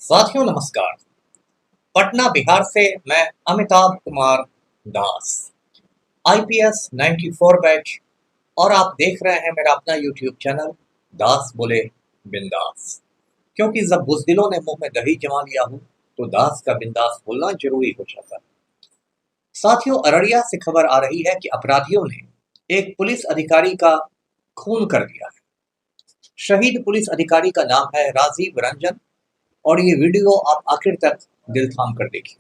साथियों नमस्कार। पटना बिहार से मैं अमिताभ कुमार दास, आईपीएस 94 बैच, और आप देख रहे हैं मेरा अपना यूट्यूब चैनल दास बोले बिंदास। क्योंकि जब बुज़दिलों ने मुंह में दही जमा लिया हो तो दास का बिंदास बोलना जरूरी हो जाता है। साथियों, अररिया से खबर आ रही है कि अपराधियों ने एक पुलिस अधिकारी का खून कर दिया है। शहीद पुलिस अधिकारी का नाम है राजीव रंजन, और ये वीडियो आप आखिर तक दिल थाम कर देखिए।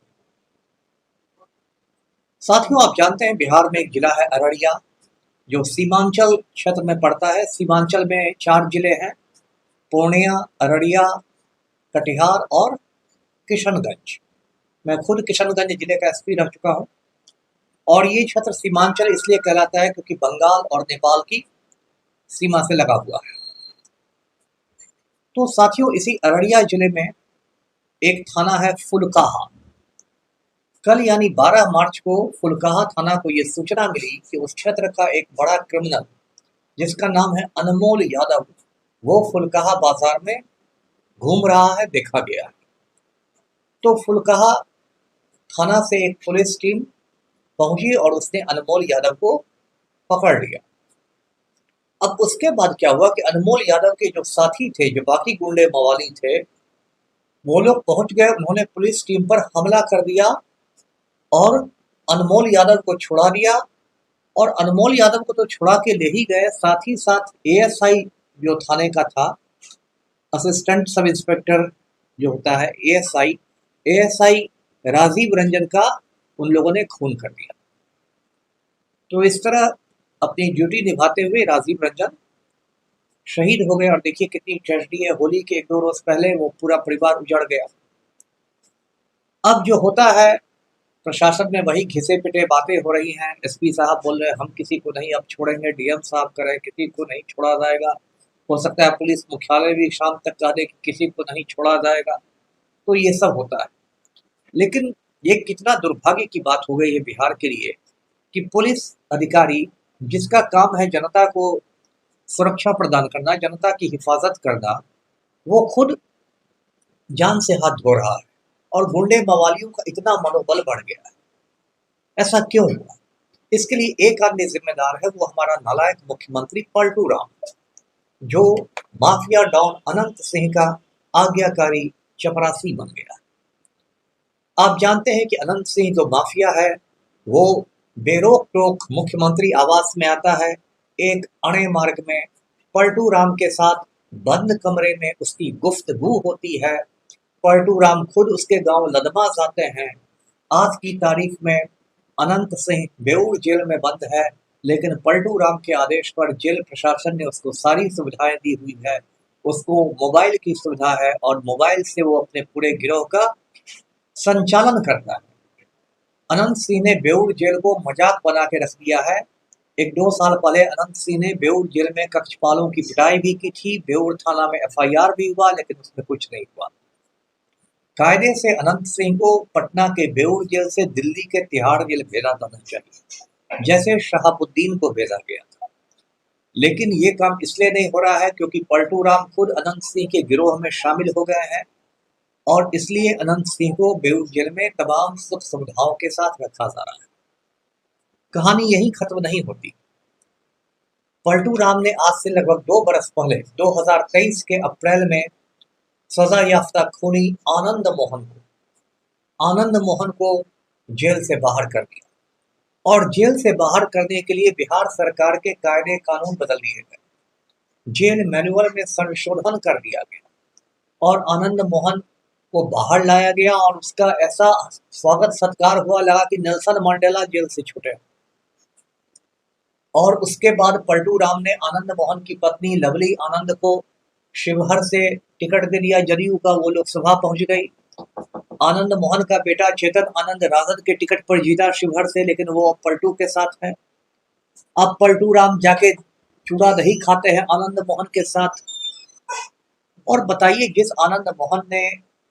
साथियों, आप जानते हैं बिहार में एक जिला है अररिया, जो सीमांचल क्षेत्र में पड़ता है। सीमांचल में 4 जिले हैं: पूर्णिया, अररिया, कटिहार और किशनगंज। मैं खुद किशनगंज जिले का एसपी रह चुका हूं। और ये क्षेत्र सीमांचल इसलिए कहलाता है क्योंकि बंगाल और नेपाल की सीमा से लगा हुआ है। तो साथियों, इसी अररिया जिले में एक थाना है फुलकाहा। कल यानी 12 मार्च को फुलकाहा थाना को यह सूचना मिली कि उस क्षेत्र का एक बड़ा क्रिमिनल, जिसका नाम है अनमोल यादव, वो फुलकाहा बाजार में घूम रहा है, देखा गया है। तो फुलकाहा थाना से एक पुलिस टीम पहुंची और उसने अनमोल यादव को पकड़ लिया। अब उसके बाद क्या हुआ कि अनमोल यादव के जो साथी थे, जो बाकी गुंडे मवाली थे, वो लोग पहुंच गए। उन्होंने पुलिस टीम पर हमला कर दिया और अनमोल यादव को छुड़ा दिया। और अनमोल यादव को तो छुड़ा के ले ही गए, साथ ही साथ एएसआई जो थाने का था, असिस्टेंट सब इंस्पेक्टर जो होता है एएसआई, एएसआई राजीव रंजन का उन लोगों ने खून कर दिया। तो इस तरह अपनी ड्यूटी निभाते हुए राजीव रंजन शहीद हो गए। और देखिए कितनी ट्रेजेडी है, होली के 1-2 रोज पहले वो पूरा परिवार उजड़ गया। अब जो होता है, प्रशासन में वही घिसे पिटे बातें हो रही हैं। एसपी साहब बोल रहे हैं हम किसी को नहीं अब छोड़ेंगे, डीएम साहब करें किसी को नहीं छोड़ा जाएगा। हो सकता है पुलिस मुख्यालय भी शाम तक कह दे कि किसी को नहीं छोड़ा जाएगा। तो ये सब होता है। लेकिन ये कितना दुर्भाग्य की बात हो गई है बिहार के लिए कि पुलिस अधिकारी, जिसका काम है जनता को सुरक्षा प्रदान करना, जनता की हिफाजत करना, वो खुद जान से हाथ धो रहा है। और गुंडे मवालियों का इतना मनोबल बढ़ गया है। ऐसा क्यों हुआ? इसके लिए एक आदमी जिम्मेदार है, वो हमारा नालायक मुख्यमंत्री पलटू राम, जो माफिया डॉन अनंत सिंह का आज्ञाकारी चपरासी बन गया। आप जानते हैं कि अनंत सिंह जो माफिया है, वो बेरोक टोक मुख्यमंत्री आवास में आता है, एक अणे मार्ग में पलटू राम के साथ बंद कमरे में उसकी गुफ्तगू होती है। पलटू राम खुद उसके गांव लदमा जाते हैं। आज की तारीख में अनंत सिंह बेऊर जेल में बंद है, लेकिन पलटू राम के आदेश पर जेल प्रशासन ने उसको सारी सुविधाएं दी हुई है। उसको मोबाइल की सुविधा है और मोबाइल से वो अपने पूरे गिरोह का संचालन करता है। अनंत सिंह ने बेऊर जेल को मजाक बना के रख दिया है। 1-2 साल पहले अनंत सिंह ने बेऊर जेल में कक्षपालों की पिटाई भी की थी। बेऊर थाना में एफआईआर भी हुआ, लेकिन उसमें कुछ नहीं हुआ। कायदे से अनंत सिंह को पटना के बेऊर जेल से दिल्ली के तिहाड़ जेल भेजा जाना चाहिए, जैसे शहाबुद्दीन को भेजा गया था। लेकिन ये काम इसलिए नहीं हो रहा है क्योंकि पलटू राम खुद अनंत सिंह के गिरोह में शामिल हो गए हैं, और इसलिए अनंत सिंह को बेऊर जेल में तमाम सुख सुविधाओं के साथ रखा जा रहा है। कहानी यही खत्म नहीं होती। पलटू राम ने आज से लगभग 2 बरस पहले 2023 के अप्रैल में सजा याफ्ता खूनी आनंद मोहन को जेल से बाहर कर दिया। और जेल से बाहर करने के लिए बिहार सरकार के कायदे कानून बदल दिए गए, जेल मैनुअल में संशोधन कर दिया गया और आनंद मोहन को बाहर लाया गया। और उसका ऐसा स्वागत सत्कार हुआ, लगा कि नेल्सन मंडेला जेल से छूटे। और उसके बाद पलटू राम ने आनंद मोहन की पत्नी लवली आनंद को शिवहर से टिकट दे दिया जदयू का, वो लोकसभा पहुंच गई। आनंद मोहन का बेटा चेतन आनंद राजद के टिकट पर जीता शिवहर से, लेकिन वो अब पलटू के साथ है। अब पलटू राम जाके चूड़ा दही खाते हैं आनंद मोहन के साथ। और बताइए, जिस आनंद मोहन ने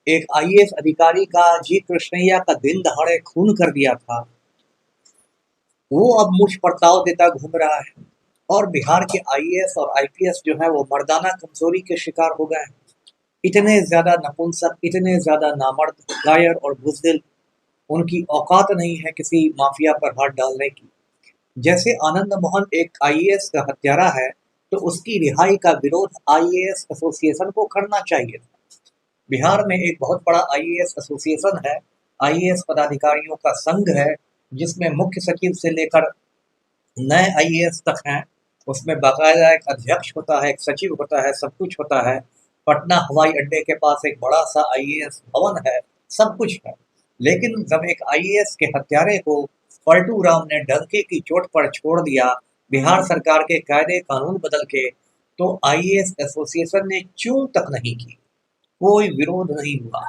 एक आईएएस अधिकारी का, जी कृष्णैया का, दिन दहाड़े खून कर दिया था, वो अब मुझ परताव देता घूम रहा है। और बिहार के आईएएस और आईपीएस जो है वो मर्दाना कमजोरी के शिकार हो गए हैं। इतने ज्यादा नपुंसक, इतने ज्यादा नामर्द, कायर और बुज़दिल, उनकी औकात नहीं है किसी माफिया पर हाथ डालने की। जैसे आनंद मोहन एक आईएएस का हत्यारा है, तो उसकी रिहाई का विरोध आईएएस एसोसिएशन को करना चाहिए था। बिहार में एक बहुत बड़ा आईएएस एसोसिएशन है, आईएएस पदाधिकारियों का संघ है, जिसमें मुख्य सचिव से लेकर नए आईएएस तक हैं। उसमें बाकायदा एक अध्यक्ष होता है, एक सचिव होता है, सब कुछ होता है। पटना हवाई अड्डे के पास एक बड़ा सा आईएएस भवन है, सब कुछ है। लेकिन जब एक आईएएस के हत्यारे को पलटू राम ने डंके की चोट पर छोड़ दिया, बिहार सरकार के कायदे कानून बदल के, तो आईएएस एसोसिएशन ने चूं तक नहीं की, कोई विरोध नहीं हुआ।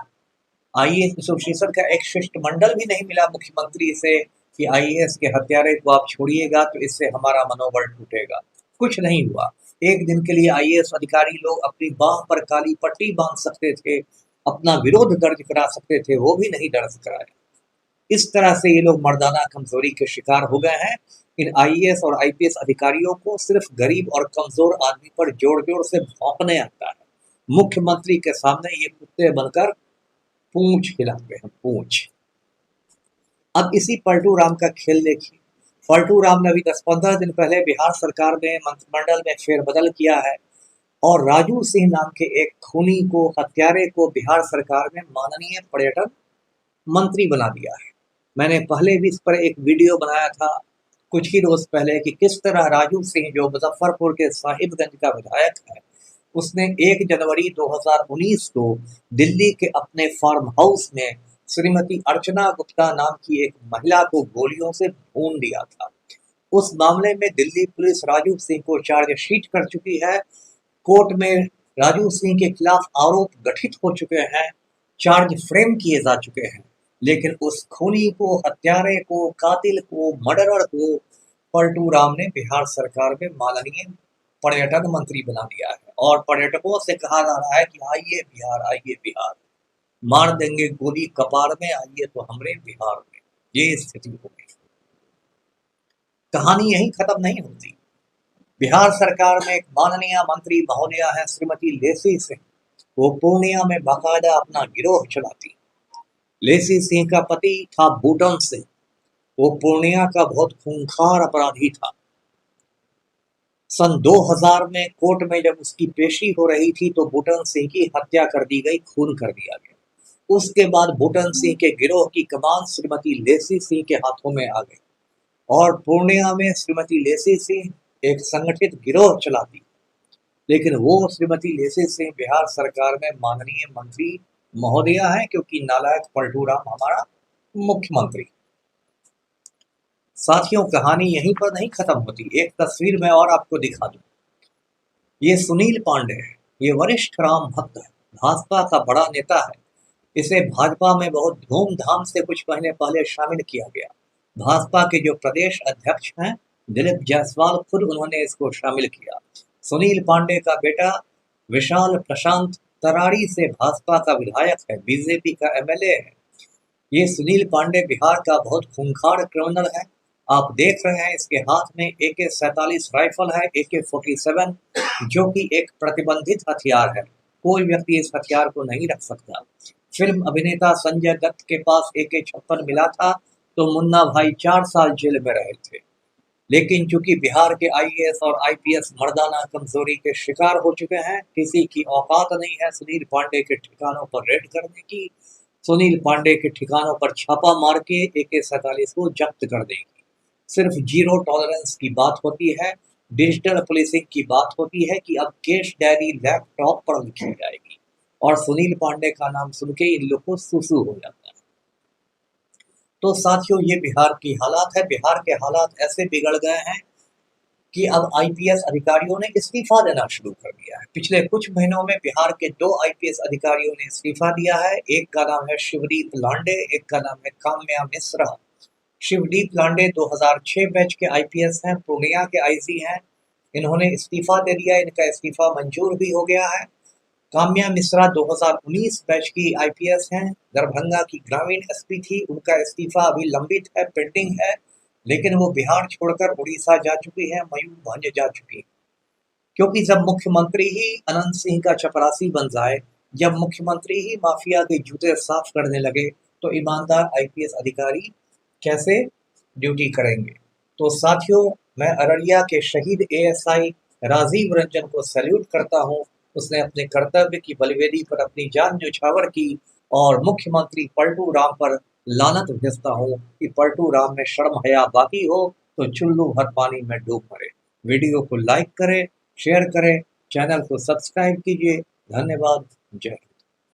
आईएएस एसोसिएशन का एक शिष्टमंडल भी नहीं मिला मुख्यमंत्री से कि आईएएस के हत्यारे को आप छोड़िएगा तो इससे हमारा मनोबल टूटेगा। कुछ नहीं हुआ। एक दिन के लिए आईएएस अधिकारी लोग अपनी बाह पर काली पट्टी बांध सकते थे, अपना विरोध दर्ज करा सकते थे, वो भी नहीं दर्ज कराया। इस तरह से ये लोग मर्दाना कमजोरी के शिकार हो गए हैं। इन आईएएस और आईपीएस अधिकारियों को सिर्फ गरीब और कमजोर आदमी पर जोर जोर से भौंकने आता है। मुख्यमंत्री के सामने ये कुत्ते बनकर पूंछ हिलाते हैं, पूंछ। अब इसी पलटू राम का खेल देखिए। पलटू राम ने अभी 10-15 दिन पहले बिहार सरकार में मंत्रिमंडल में फेरबदल किया है और राजू सिंह नाम के एक खूनी को, हत्यारे को बिहार सरकार में माननीय पर्यटन मंत्री बना दिया है। मैंने पहले भी इस पर एक वीडियो बनाया था कुछ ही रोज पहले कि किस तरह राजू सिंह, जो मुजफ्फरपुर के साहिबगंज का विधायक है, उसने 1 जनवरी 2019 को दिल्ली के अपने फार्म हाउस में श्रीमती अर्चना गुप्ता नाम की एक महिला को गोलियों से भून दिया था। उस मामले में दिल्ली पुलिस राजू सिंह को चार्जशीट कर चुकी है। कोर्ट में राजू सिंह के खिलाफ आरोप गठित हो चुके हैं, चार्ज फ्रेम किए जा चुके हैं। लेकिन उस खूनी को, हत्यारे को, कातिल को, मर्डरर को पलटू राम ने बिहार सरकार में माननीय पर्यटन मंत्री बना दिया है और पर्यटकों से कहा जा रहा है कि आइए बिहार, आइए बिहार, मार देंगे गोली कपार में, आइए तो हमरे बिहार में। ये स्थिति हो गई। कहानी यहीं खत्म नहीं होती। बिहार सरकार में एक माननीय मंत्री महोदया है श्रीमती लेसी सिंह। वो पूर्णिया में बाकायदा अपना गिरोह चलाती। लेसी सिंह का पति था बूटन सिंह। वो पूर्णिया का बहुत खूंखार अपराधी था। सन 2000 में कोर्ट में जब उसकी पेशी हो रही थी तो बूटन सिंह की हत्या कर दी गई, खून कर दिया गया। उसके बाद बूटन सिंह के गिरोह की कमान श्रीमती लेसी सिंह के हाथों में आ गई और पूर्णिया में श्रीमती लेसी सिंह एक संगठित गिरोह चलाती। लेकिन वो श्रीमती लेसी सिंह बिहार सरकार में माननीय मंत्री महोदया है, क्योंकि नालायक पलटू राम हमारा मुख्यमंत्री। साथियों, कहानी यहीं पर नहीं खत्म होती। एक तस्वीर में और आपको दिखा दूं। ये सुनील पांडे है। ये वरिष्ठ राम भक्त है, भाजपा का बड़ा नेता है। इसे भाजपा में बहुत धूमधाम से कुछ महीने पहले शामिल किया गया। भाजपा के जो प्रदेश अध्यक्ष हैं दिलीप जायसवाल, खुद उन्होंने इसको शामिल किया। सुनील पांडे का बेटा विशाल प्रशांत तराड़ी से भाजपा का विधायक है, बीजेपी का एमएलए है। ये सुनील पांडे बिहार का बहुत खूंखार क्रिमिनल है। आप देख रहे हैं इसके हाथ में AK-47 राइफल है, AK-47, जो कि एक प्रतिबंधित हथियार है। कोई व्यक्ति इस हथियार को नहीं रख सकता। फिल्म अभिनेता संजय दत्त के पास AK-56 मिला था तो मुन्ना भाई 4 साल जेल में रहे थे। लेकिन चूंकि बिहार के आईएएस और आईपीएस मर्दाना कमजोरी के शिकार हो चुके हैं, किसी की औकात नहीं है सुनील पांडे के ठिकानों पर रेड करने की, सुनील पांडे के ठिकानों पर छापा मार के AK-47 को जब्त कर देगी। सिर्फ जीरो टॉलरेंस की बात होती है, डिजिटल पुलिसिंग की बात होती है कि अब केस डायरी लैपटॉप पर लिखी जाएगी और सुनील पांडे का नाम सुन के इन लोग को सुसु हो जाता है। तो साथियों, ये बिहार की हालात है। बिहार के हालात ऐसे बिगड़ गए हैं कि अब आईपीएस अधिकारियों ने इस्तीफा देना शुरू कर दिया है। पिछले कुछ महीनों में बिहार के 2 आईपीएस अधिकारियों ने इस्तीफा दिया है। एक का नाम है शिवदीप लांडे, एक का नाम है काम्या मिश्रा। शिवदीप लांडे 2006 बैच के आईपीएस हैं, पूर्णिया के आईसी हैं। इन्होंने इस्तीफा दे दिया, इनका इस्तीफा मंजूर भी हो गया है। काम्या मिश्रा 2019 बैच की आईपीएस हैं, दरभंगा की ग्रामीण एसपी थी। उनका इस्तीफा अभी लंबित है, पेंडिंग है, लेकिन वो बिहार छोड़कर उड़ीसा जा चुकी है, मयूरभंज जा चुकी है। क्योंकि जब मुख्यमंत्री ही अनंत सिंह का चपरासी बन जाए जब मुख्यमंत्री ही माफिया के जूते साफ करने लगे तो ईमानदार आईपीएस अधिकारी कैसे ड्यूटी करेंगे। तो साथियों, मैं अररिया के शहीद एएसआई राजीव रंजन को सैल्यूट करता हूं। उसने अपने कर्तव्य की बलिवेदी पर अपनी जान न्यौछावर की और मुख्यमंत्री पलटू राम पर लानत भेजता हूं कि पलटू राम में शर्म हया बाकी हो तो चुल्लू भर पानी में डूब मरे। वीडियो को लाइक करें, शेयर करें, चैनल को सब्सक्राइब कीजिए। धन्यवाद। जय हिंद।